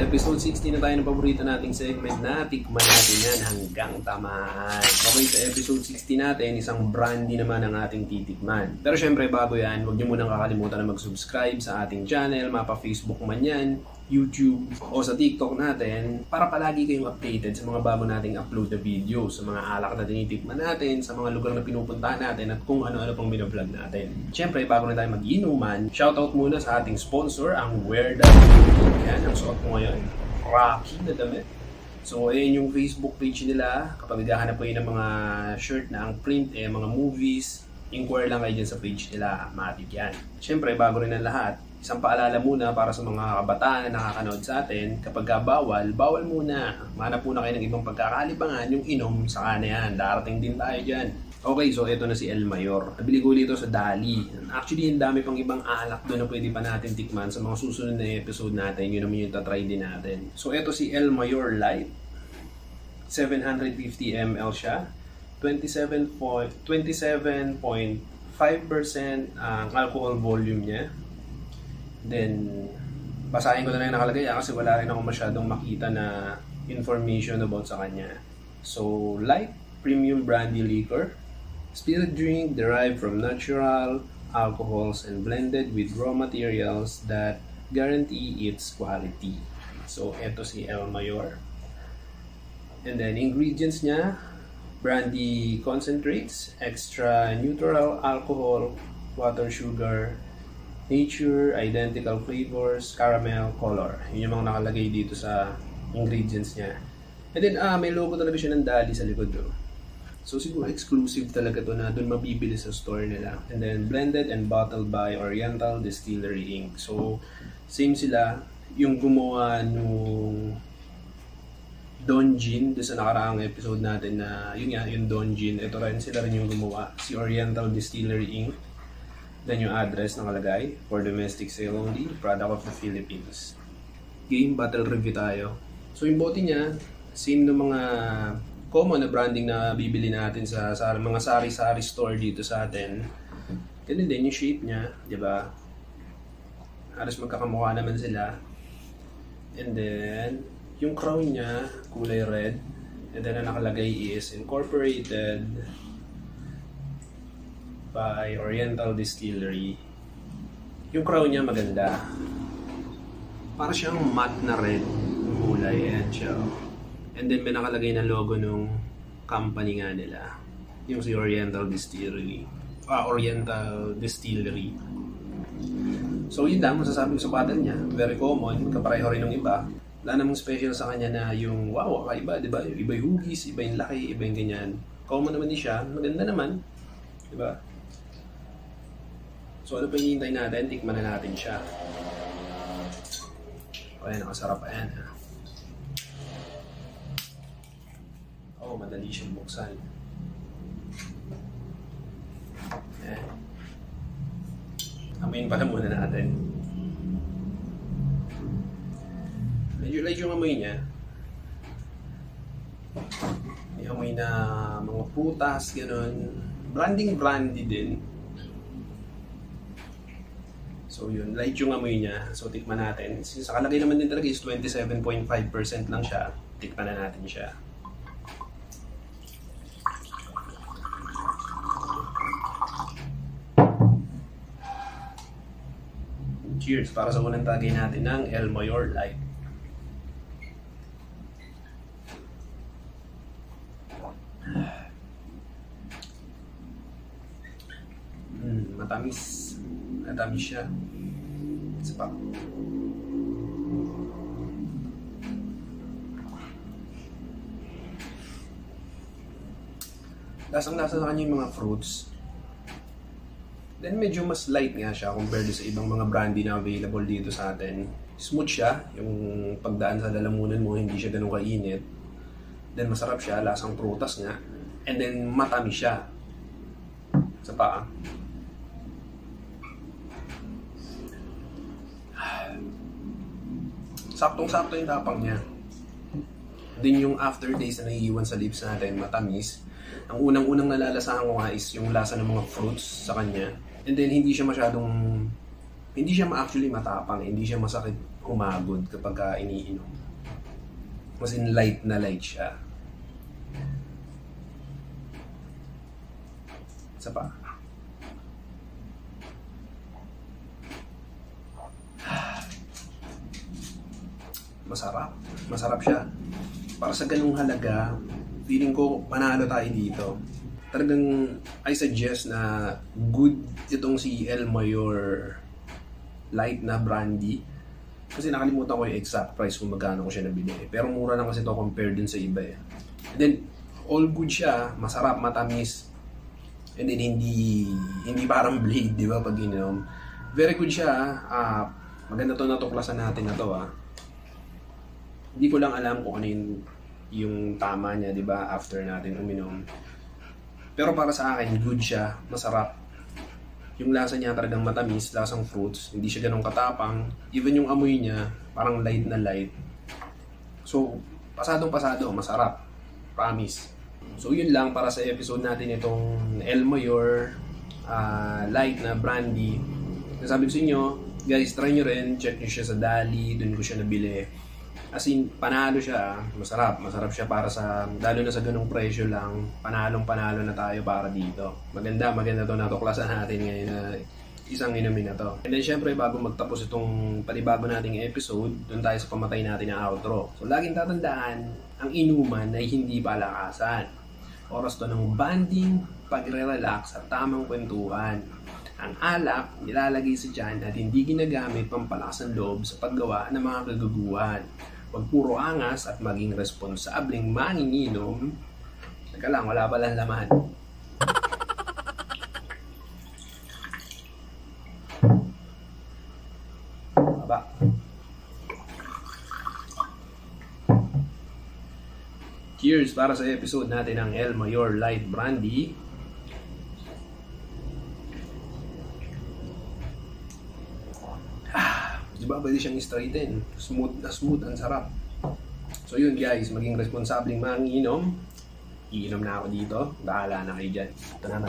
episode 60 na tayo ng paborito nating segment na tikman natin yan hanggang tamaan. Okay, sa episode 60 natin, isang brandy naman ang ating titikman. Pero syempre bago yan, huwag niyo munang kakalimutan na mag-subscribe sa ating channel, mapa Facebook man yan, YouTube o sa TikTok natin para palagi kayong updated sa mga bago nating upload na video, sa mga alak na tinitikman natin, sa mga lugar na pinupuntahan natin at kung ano-ano pang binablog natin. Siyempre, bago na tayo mag-inuman, shoutout muna sa ating sponsor, ang Wear That. Yan, ang suot ko ngayon, Rocky na damit. So, ayan yung Facebook page nila. Kapag naghahanap kayo ng mga shirt na ang print, mga movies, inquire lang kayo dyan sa page nila. Matik yan. Siyempre, bago rin ang lahat, isang paalala muna para sa mga kabataan na nakakanood sa atin, kapag bawal muna. Manap muna kayo ng ibang pagkakalibangan, yung inom, saka na yan. Darating din tayo dyan. Okay, so ito na si El Mayor. Nabili ko dito sa Dali. Actually, ang dami pang ibang alak doon na pwede pa natin tikman sa mga susunod na episode natin. Yun naman yung tatry din natin. So ito si El Mayor Light. 750 ml siya. 27.5% ang alcohol volume niya. Then, basahin ko na lang yung nakalagay kasi wala rin ako masyadong makita na information about sa kanya. So, light premium brandy liquor, spirit drink derived from natural alcohols and blended with raw materials that guarantee its quality. So, eto si El Mayor. And then, ingredients niya, brandy concentrates, extra neutral alcohol, water, sugar, nature, identical flavors, caramel, color. Yun yung mga nakalagay dito sa ingredients niya. And then, may logo talaga siya ng Dali sa likod. So, siguro exclusive talaga to na doon mabibili sa store nila. And then, blended and bottled by Oriental Distillery Inc. So, same sila. Yung gumawa nung Don Gin, doon sa nakaraang episode natin na, yun nga, yung Don Gin. Ito rin, sila rin yung gumawa. Si Oriental Distillery Inc. Then yung address nakalagay, for domestic sale only, product of the Philippines. Game battle review tayo. So yung bote niya, same ng mga common na branding na bibili natin sa mga sari-sari store dito sa atin. Ganun din yung shape niya, di ba? Halos magkakamukha naman sila. And then, yung crown niya, kulay red. And then ang nakalagay is incorporated by Oriental Distillery. Yung crown niya maganda. Para siyang matte na red yung kulay. Ayan siya. And then may nakalagay na logo nung company nga nila. Yung si Oriental Distillery. Oriental Distillery. So yun lang masasabi ko sa bottle niya. Very common. Kapareho rin ng iba. Wala namang special sa kanya na yung wow, kakaiba, diba? Iba yung hugis, iba yung laki, iba yung ganyan. Common naman din siya. Maganda naman. Diba? So ano pa hinihintay natin? Tikman na natin siya. Okay, nakasarap. Ayan. Oh, madali siyang buksan. Ayan. Amoyin pala muna natin. Medyo light yung amoy niya. May amoy na mga putas, gano'n. Brandy din. So yun, light yung amoy niya. So tikman natin. Since nakalagay naman din talaga is 27.5% lang siya. Tikman na natin siya. Cheers para sa unang tagay natin ng El Mayor Light. Matamis. Matamis siya. Isa pa. Lasang-lasa sa kanya yung mga fruits. Then medyo mas light nga siya compared sa ibang mga brandy na available dito sa atin. Smooth siya. Yung pagdaan sa lalamunan mo, hindi siya ganun kainit. Then masarap siya. Lasang prutas nga. And then matamis siya. Isa pa. Saktong-sakto yung tapang niya. Din yung aftertaste na naiiwan sa lips natin, matamis. Ang unang-unang nalalasahan ko nga is yung lasa ng mga fruits sa kanya. And then hindi siya actually matapang, hindi siya masakit humagod kapag iniinom. Mas in light na light siya. Isa pa. Masarap. Masarap siya. Para sa ganung halaga, feeling ko panalo tayo dito. Talagang I suggest na good itong si El Mayor light na brandy. Kasi nakalimutan ko yung exact price kung magkano ko siya nabili. Pero mura lang kasi ito compared din sa iba eh. And then, all good siya. Masarap, matamis. And then, hindi parang blade, di ba, pag ininom. Very good siya. Maganda to natuklasan natin na to Hindi ko lang alam kung ano yung tama niya, di ba, after natin uminom. Pero para sa akin, good siya, masarap. Yung lasa niya talagang matamis, lasang fruits, hindi siya ganun katapang. Even yung amoy niya, parang light na light. So, pasadong-pasado, masarap. Promise. So, yun lang para sa episode natin itong El Mayor light na brandy. Nasabi ko sa inyo, guys, try nyo rin. Check nyo siya sa Dali, dun ko siya nabili. As in, panalo siya. Masarap. Masarap siya para sa, lalo na sa ganung presyo lang, panalong-panalo na tayo para dito. Maganda to natuklasan natin ngayon na isang inumin na to. And then, syempre, bago magtapos itong panibago nating episode, dun tayo sa pamatay natin na outro. So, laging tatandaan, ang inuman ay hindi palakasan. Oras to ng banding, pagre-relax at tamang kwentuhan. Ang alak, nilalagay sa tiyan at hindi ginagamit pampalakas ng loob sa paggawa ng mga kagaguhan. Huwag puro angas at maging responsableng manginginom. Teka lang, wala palang laman. Baba. Cheers para sa episode natin ng El Mayor Light Brandy. Diba, pwede siyang straighten. Smooth na smooth, ang sarap. So yun guys, maging responsableng manginom. Iinom na ako dito. Bahala na kayo dyan. Ito naman.